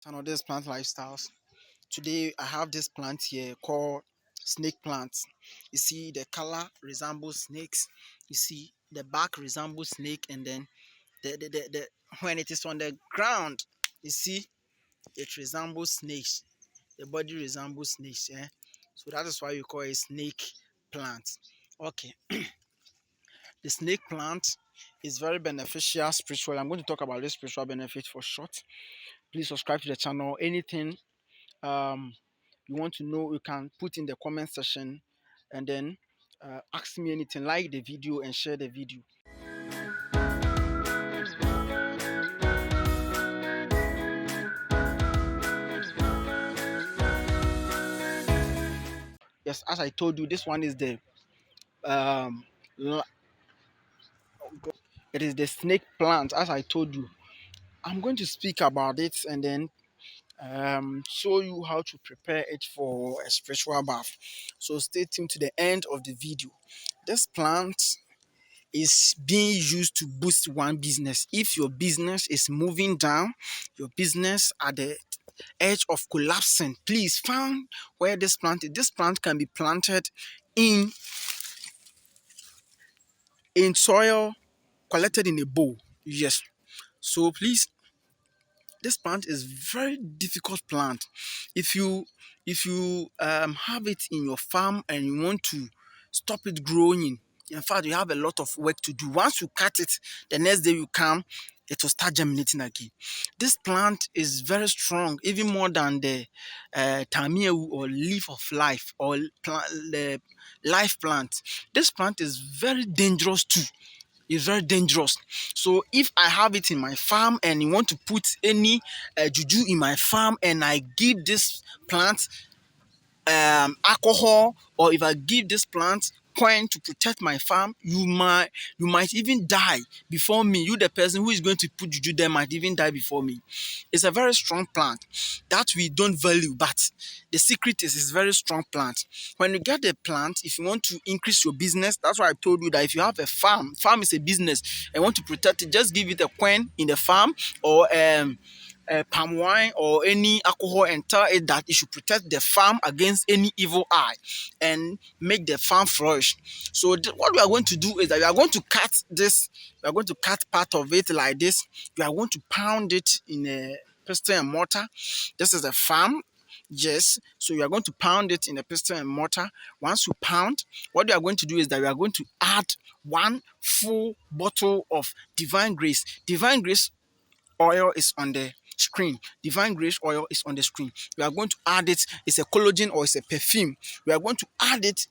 Channel this plant lifestyles. Today I have this plant here called snake plant. You see the color resembles snakes. You see the bark resembles snake, and then the when it is on the ground, you see it resembles snakes. The body resembles snakes. Yeah, so that is why we call it snake plant. Okay, the snake plant is very beneficial spiritual. I'm going to talk about this spiritual benefit for short. Please subscribe to the channel. Anything um you want to know, you can put in the comment section, and then ask me anything. Like the video and share the video. Yes, as I told you, this one is the um it is the snake plant. As I told you, I'm going to speak about it, and then show you how to prepare it for a spiritual bath. So stay tuned to the end of the video. This plant is being used to boost one business. If your business is moving down, your business at the edge of collapsing, please find where this plant is. This plant can be planted in soil collected in a bowl. Yes. So please, this plant is very difficult plant. If you have it in your farm and you want to stop it growing, in fact you have a lot of work to do. Once you cut it, the next day you come, it will start germinating again. This plant is very strong, even more than the tamiewu or leaf of life, or the life plant. This plant is very dangerous too. It's very dangerous. So if I have it in my farm and you want to put any juju in my farm, and I give this plant alcohol, or if I give this plant coin to protect my farm, you might even die before me. You, the person who is going to put juju there, might even die before me. It's a very strong plant that we don't value, but the secret is it's very strong plant. When you get the plant, if you want to increase your business, that's why I told you that if you have a farm is a business and want to protect it, just give it a coin in the farm, or palm wine or any alcohol, and tell it that it should protect the farm against any evil eye and make the farm flourish. So what we are going to do is that we are going to cut this. We are going to cut part of it like this. We are going to pound it in a pestle and mortar. This is a farm. Yes, so you are going to pound it in a pestle and mortar. Once you pound, what we are going to do is that we are going to add one full bottle of divine grace. Divine grace oil is on the screen. Divine grace oil is on the screen. We are going to add it. It's a collagen or it's a perfume. We are going to add it,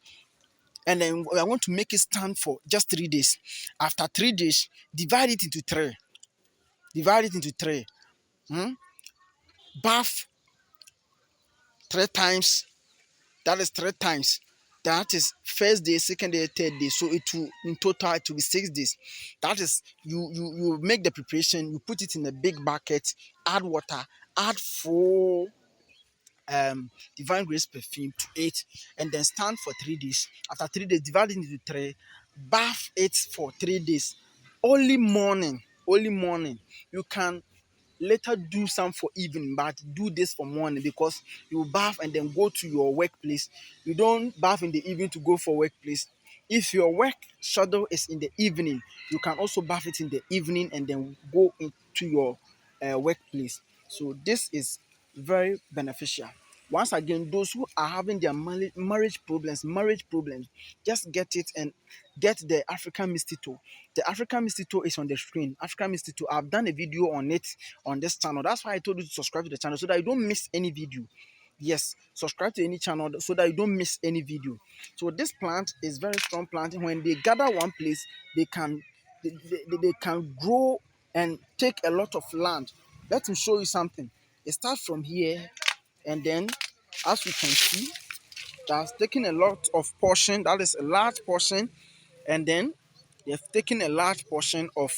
and then we are going to make it stand for just 3 days. After 3 days, divide it into three. Divide it into three. Bath 3 times. That is 3 times. That is first day, second day, third day. So it will, in total, it will be 6 days. That is, you make the preparation. You put it in a big bucket. Add water. Add full divine grace perfume to it, and then stand for 3 days. After 3 days, divide it into three. Bath it for 3 days. Only morning. Only morning. You can later do some for evening, but do this for morning, because you bath and then go to your workplace. You don't bath in the evening to go for workplace. If your work schedule is in the evening, you can also bath it in the evening and then go into your workplace. So this is very beneficial. Once again, those who are having their marriage problems, just get it and get the African mosquito. The African mosquito is on the screen. African mosquito, I've done a video on it on this channel. That's why I told you to subscribe to the channel, so that you don't miss any video. Yes, subscribe to any channel so that you don't miss any video. So this plant is very strong plant. When they gather one place, they can grow and take a lot of land. Let me show you something. It starts from here, and then, as you can see, that's taking a lot of portion. That is a large portion, and then they've taken a large portion of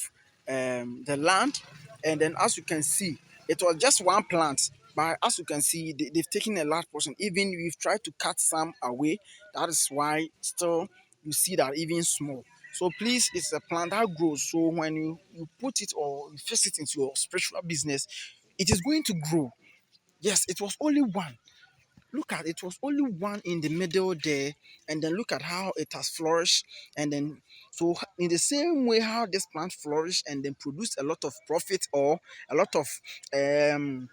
the land, and then, as you can see, it was just one plant, but as you can see, they've taken a large portion. Even we've tried to cut some away. That is why still you see that even small. So please, it's a plant that grows. So when you put it or you fix it into your spiritual business, it is going to grow. Yes, it was only one. Look at it was only one in the middle there, and then look at how it has flourished, and then so in the same way how this plant flourished and then produced a lot of profit or a lot of um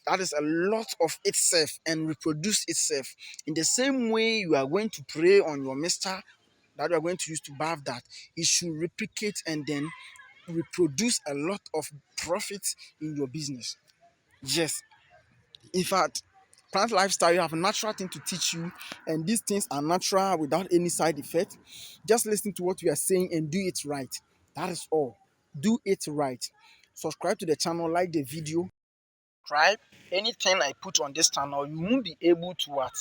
that is a lot of itself and reproduce itself. In the same way, you are going to pray on your mister that you are going to use to bath that it should replicate and then reproduce a lot of profit in your business. Yes, in fact, plant lifestyle, you have a natural thing to teach you, and these things are natural without any side effect. Just listen to what we are saying and do it right. That is all. Do it right. Subscribe to the channel, like the video, subscribe. Anything I put on this channel, you won't be able to what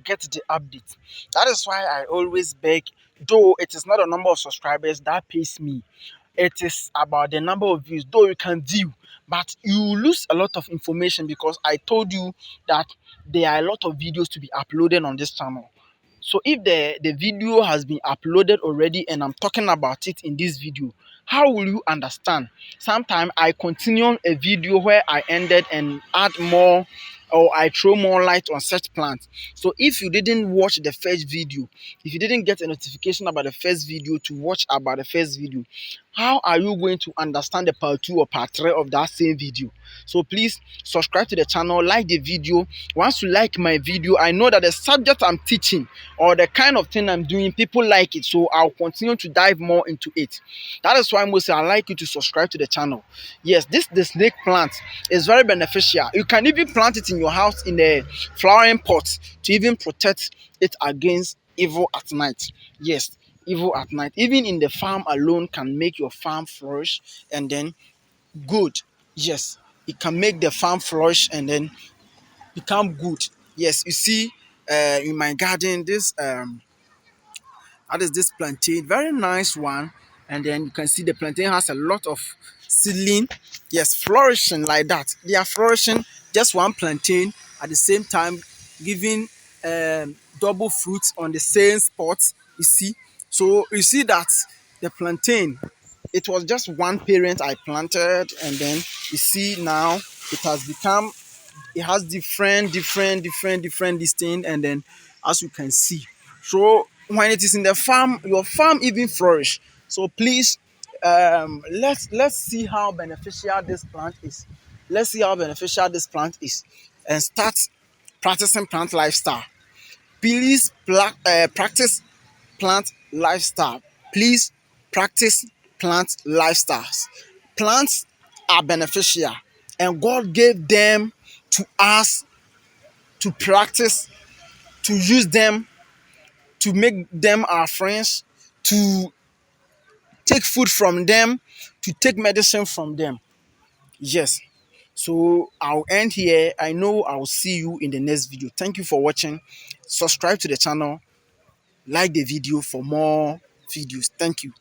get the update. That is why I always beg, though it is not a number of subscribers that pays me, it is about the number of views, though you can view, but you lose a lot of information because I told you that there are a lot of videos to be uploaded on this channel. So if the video has been uploaded already and I'm talking about it in this video, how will you understand? Sometimes I continue a video where I ended and add more, or I throw more light on such plants. So if you didn't watch the first video, if you didn't get a notification about the first video to watch about the first video, how are you going to understand the part 2 or part 3 of that same video? So please subscribe to the channel, like the video. Once you like my video, I know that the subject I'm teaching or the kind of thing I'm doing, people like it, so I'll continue to dive more into it. That is why mostly I like you to subscribe to the channel. Yes, this the snake plant is very beneficial. You can even plant it in your house in a flowering pot to even protect it against evil at night. Yes, evil at night. Even in the farm alone can make your farm flourish and then good. Yes, it can make the farm flourish and then become good. Yes, you see, in my garden, this that is this plantain, very nice one. And then you can see the plantain has a lot of seedling. Yes, flourishing like that. They are flourishing just one plantain at the same time, giving double fruits on the same spot. You see, so you see that the plantain, it was just one parent I planted, and then you see now it has become, it has different this thing, and then as you can see, so when it is in the farm, your farm even flourish. So please, let's see how beneficial this plant is. Let's see how beneficial this plant is and start practicing plant lifestyle. Please practice plant lifestyle. Please practice plant lifestyles. Plants are beneficial, and God gave them to us to practice, to use them, to make them our friends, to take food from them, to take medicine from them. Yes. So I'll end here. I know I'll see you in the next video. Thank you for watching. Subscribe to the channel, like the video for more videos. Thank you.